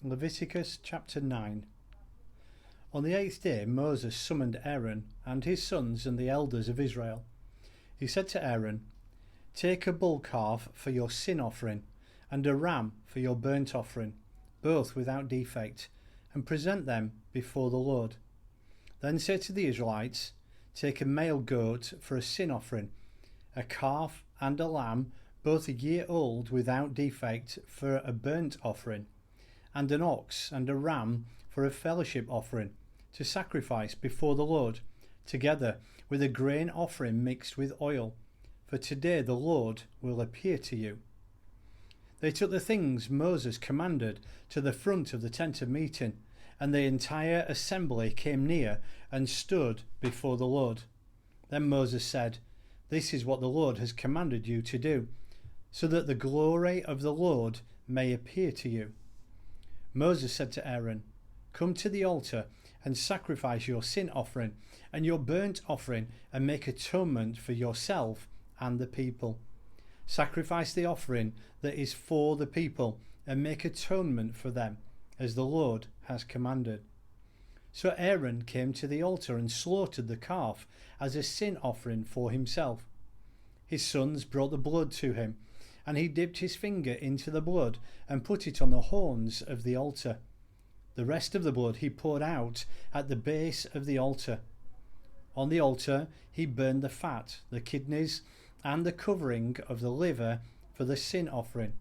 Leviticus chapter 9. On the 8th day Moses summoned Aaron and his sons and the elders of Israel. He said to Aaron, "Take a bull calf for your sin offering and a ram for your burnt offering, both without defect, and present them before the Lord. Then say to the Israelites, take a male goat for a sin offering, a calf and a lamb, both a year old without defect, for a burnt offering, and an ox and a ram for a fellowship offering, to sacrifice before the Lord, together with a grain offering mixed with oil, for today the Lord will appear to you." They took the things Moses commanded to the front of the tent of meeting, and the entire assembly came near and stood before the Lord. Then Moses said, "This is what the Lord has commanded you to do, so that the glory of the Lord may appear to you." Moses said to Aaron, "Come to the altar and sacrifice your sin offering and your burnt offering, and make atonement for yourself and the people. Sacrifice the offering that is for the people, and make atonement for them, as the Lord has commanded." So Aaron came to the altar and slaughtered the calf as a sin offering for himself. His sons brought the blood to him, and he dipped his finger into the blood and put it on the horns of the altar. The rest of the blood he poured out at the base of the altar. On the altar he burned the fat, the kidneys, and the covering of the liver for the sin offering,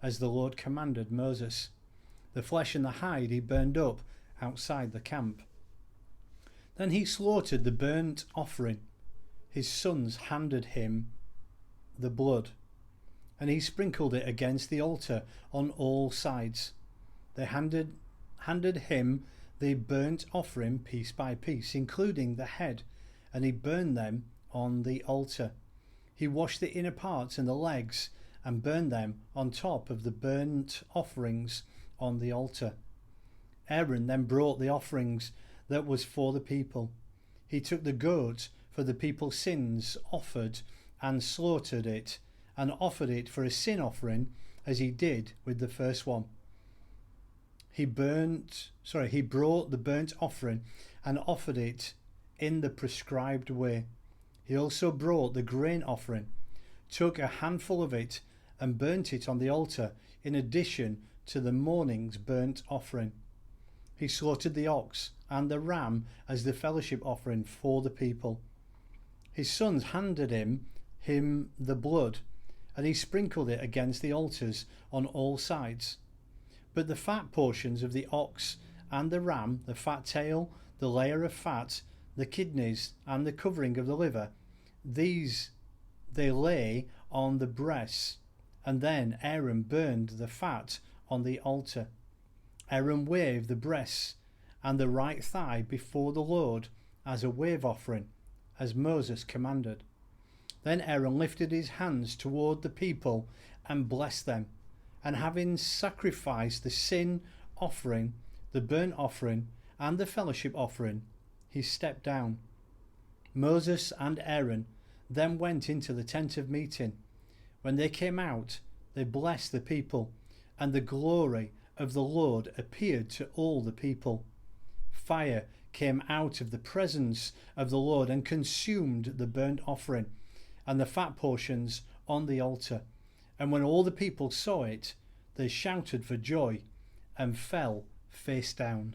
as the Lord commanded Moses. The flesh and the hide he burned up outside the camp. Then he slaughtered the burnt offering. His sons handed him the blood, and he sprinkled it against the altar on all sides. They handed him the burnt offering piece by piece, including the head, and he burned them on the altar. He washed the inner parts and the legs and burned them on top of the burnt offerings on the altar. Aaron then brought the offerings that was for the people. He took the goat for the people's sins offered and slaughtered it, and offered it for a sin offering as he did with the first one. He brought the burnt offering and offered it in the prescribed way. He also brought the grain offering, took a handful of it and burnt it on the altar in addition to the morning's burnt offering. He slaughtered the ox and the ram as the fellowship offering for the people. His sons handed him the blood, and he sprinkled it against the altars on all sides. But the fat portions of the ox and the ram, the fat tail, the layer of fat, the kidneys, and the covering of the liver, these they lay on the breasts, and then Aaron burned the fat on the altar. Aaron waved the breasts and the right thigh before the Lord as a wave offering, as Moses commanded. Then Aaron lifted his hands toward the people and blessed them, and having sacrificed the sin offering, the burnt offering, and the fellowship offering, he stepped down. Moses and Aaron then went into the tent of meeting. When they came out, they blessed the people, and the glory of the Lord appeared to all the people. Fire came out of the presence of the Lord and consumed the burnt offering and the fat portions on the altar. And when all the people saw it, they shouted for joy and fell face down.